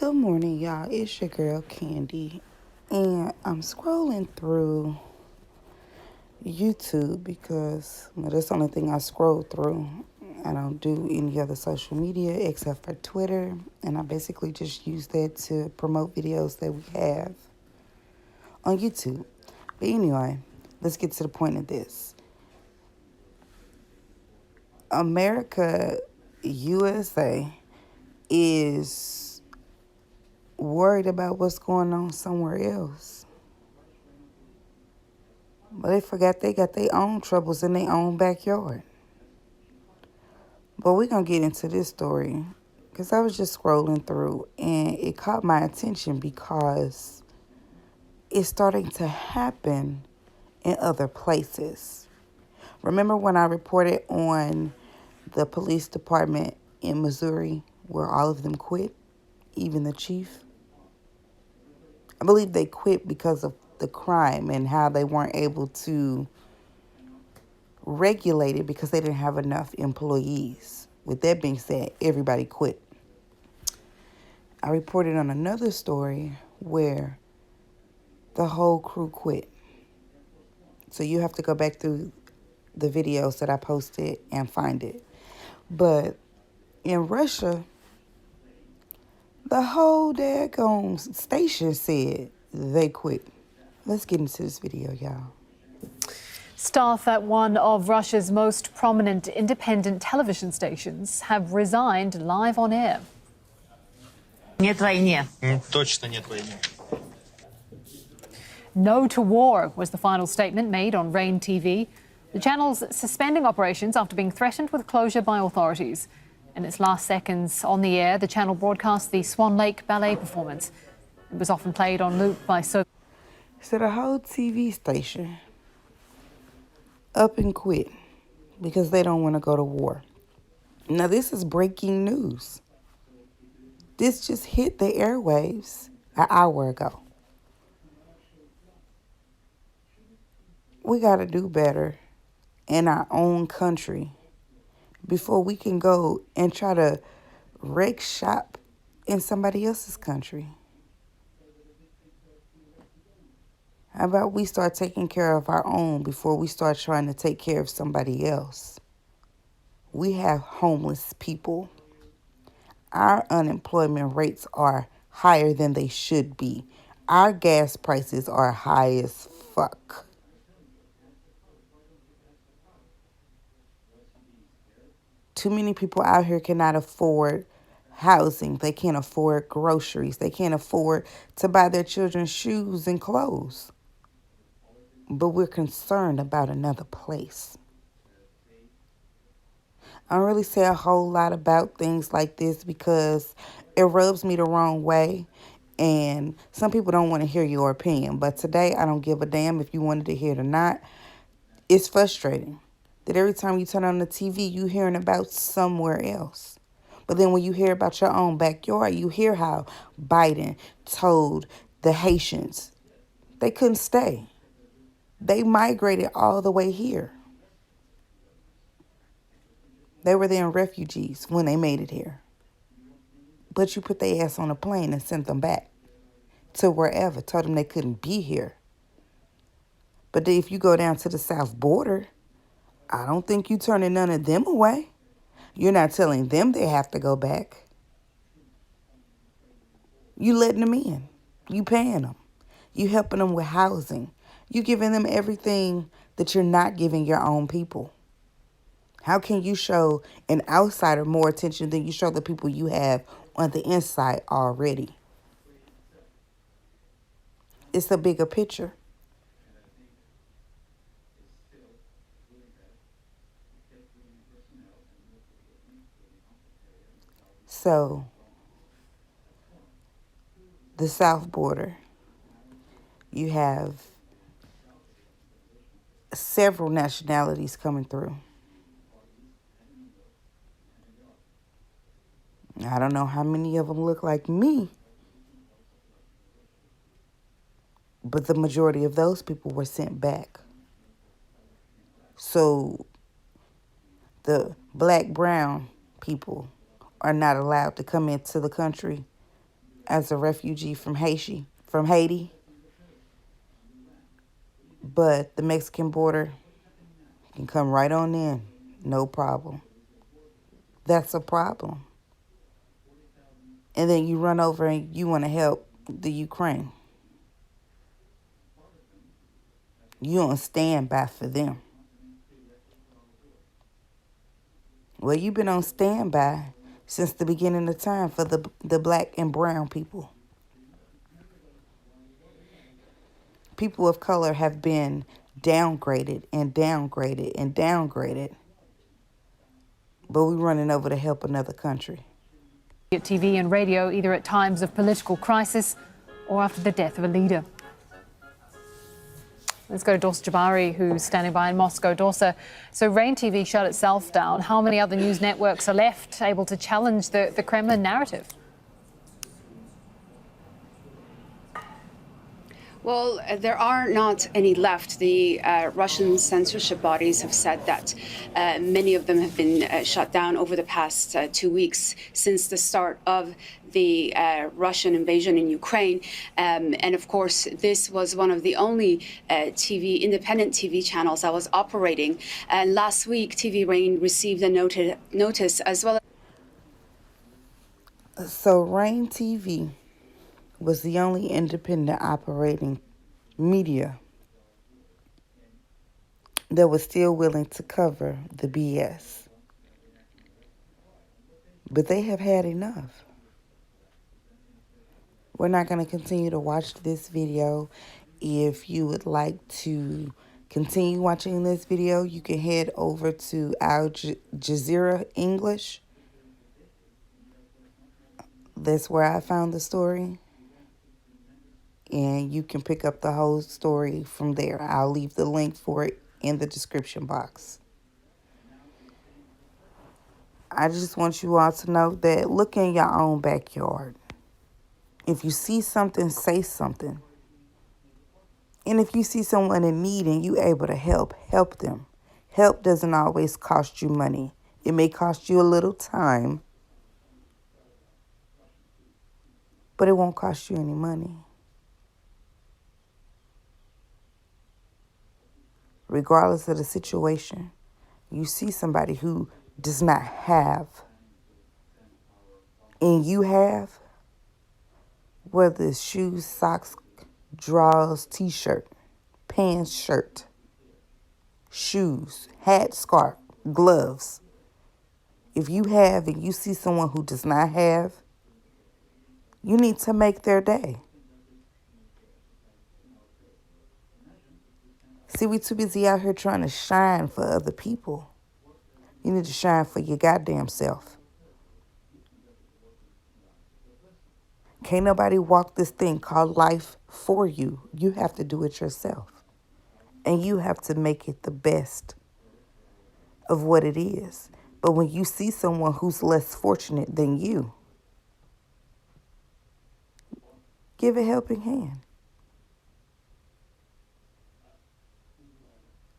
Good morning, y'all. It's your girl Candy, and I'm scrolling through YouTube because that's the only thing I scroll through. I don't do any other social media except for Twitter, and I basically just use that to promote videos that we have on YouTube. But anyway, let's get to the point of this. America, USA, is worried about what's going on somewhere else. But they forgot they got their own troubles in their own backyard. But we're going to get into this story because I was just scrolling through and it caught my attention because it's starting to happen in other places. Remember when I reported on the police department in Missouri where all of them quit, even the chief? I believe they quit because of the crime and how they weren't able to regulate it because they didn't have enough employees. With that being said, everybody quit. I reported on another story where the whole crew quit. So you have to go back through the videos that I posted and find it. But in Russia, the whole daggone station said they quit. Let's get into this video, y'all. Staff at one of Russia's most prominent independent television stations have resigned live on air. Нет войне. Точно нет войны. No to war was the final statement made on Rain TV. The channel's suspending operations after being threatened with closure by authorities. In its last seconds on the air, the channel broadcast the Swan Lake ballet performance. It was often played on loop by Soviet. So the whole TV station up and quit because they don't want to go to war. Now, this is breaking news. This just hit the airwaves an hour ago. We got to do better in our own country before we can go and try to wreck shop in somebody else's country. How about we start taking care of our own before we start trying to take care of somebody else? We have homeless people. Our unemployment rates are higher than they should be. Our gas prices are high as fuck. Too many people out here cannot afford housing. They can't afford groceries. They can't afford to buy their children shoes and clothes. But we're concerned about another place. I don't really say a whole lot about things like this because it rubs me the wrong way. And some people don't want to hear your opinion. But today, I don't give a damn if you wanted to hear it or not. It's frustrating that every time you turn on the TV, you hearing about somewhere else. But then when you hear about your own backyard, you hear how Biden told the Haitians they couldn't stay. They migrated all the way here. They were then refugees when they made it here. But you put their ass on a plane and sent them back to wherever, told them they couldn't be here. But if you go down to the south border, I don't think you turning none of them away. You're not telling them they have to go back. You letting them in. You paying them. You helping them with housing. You giving them everything that you're not giving your own people. How can you show an outsider more attention than you show the people you have on the inside already? It's a bigger picture. So, the south border, you have several nationalities coming through. I don't know how many of them look like me, but the majority of those people were sent back. So the black, brown people are not allowed to come into the country as a refugee from Haiti. But the Mexican border can come right on in, no problem. That's a problem. And then you run over and you want to help the Ukraine. You don't stand by for them. Well, you've been on standby since the beginning of time for the black and brown people. People of color have been downgraded and downgraded and downgraded. But we're running over to help another country. TV and radio, either at times of political crisis or after the death of a leader. Let's go to Dorsa Jabari, who's standing by in Moscow. Dorsa, so Rain TV shut itself down. How many other news networks are left able to challenge the Kremlin narrative? Well, there are not any left. The Russian censorship bodies have said that many of them have been shut down over the past 2 weeks since the start of the Russian invasion in Ukraine. And of course, this was one of the only independent TV channels that was operating. And last week, TV Rain received a notice as well. So Rain TV was the only independent operating media that was still willing to cover the BS. But they have had enough. We're not going to continue to watch this video. If you would like to continue watching this video, you can head over to Al Jazeera English. That's where I found the story. And you can pick up the whole story from there. I'll leave the link for it in the description box. I just want you all to know that look in your own backyard. If you see something, say something. And if you see someone in need and you able to help them. Help doesn't always cost you money. It may cost you a little time, but it won't cost you any money. Regardless of the situation, you see somebody who does not have, and you have, whether it's shoes, socks, drawers, t-shirt, pants, shirt, shoes, hat, scarf, gloves. If you have and you see someone who does not have, you need to make their day. See, we too busy out here trying to shine for other people. You need to shine for your goddamn self. Can't nobody walk this thing called life for you. You have to do it yourself. And you have to make it the best of what it is. But when you see someone who's less fortunate than you, give a helping hand.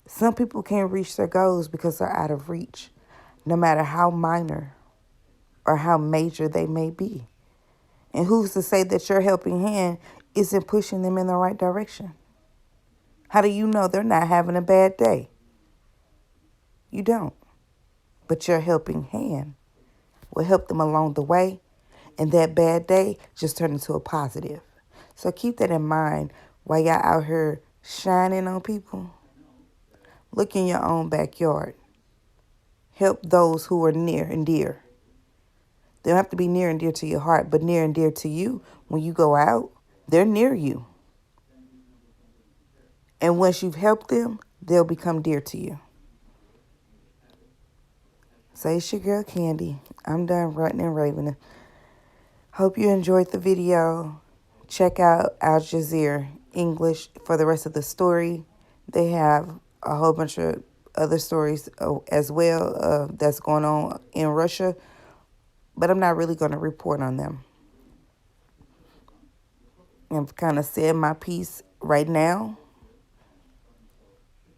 Some people can't reach their goals because they're out of reach, no matter how minor or how major they may be. And who's to say that your helping hand isn't pushing them in the right direction? How do you know they're not having a bad day? You don't. But your helping hand will help them along the way, and that bad day just turn into a positive. So keep that in mind while y'all out here shining on people. Look in your own backyard. Help those who are near and dear. They don't have to be near and dear to your heart, but near and dear to you. When you go out, they're near you. And once you've helped them, they'll become dear to you. So it's your girl, Candy. I'm done ranting and raving. Hope you enjoyed the video. Check out Al Jazeera English for the rest of the story. They have a whole bunch of other stories as well that's going on in Russia, but I'm not really going to report on them. I'm kind of saying my piece right now,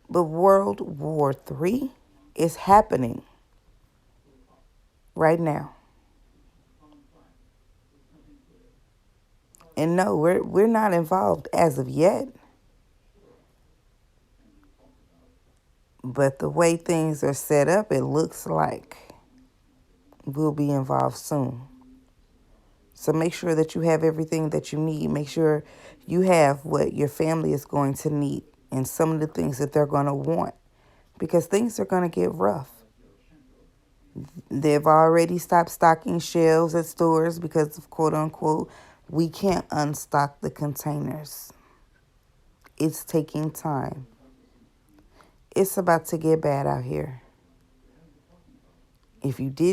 but World War III is happening right now. And no, we're not involved as of yet. But the way things are set up, it looks like we'll be involved soon. So make sure that you have everything that you need. Make sure you have what your family is going to need and some of the things that they're going to want, because things are going to get rough. They've already stopped stocking shelves at stores because of quote unquote, we can't unstock the containers. It's taking time. It's about to get bad out here. If you did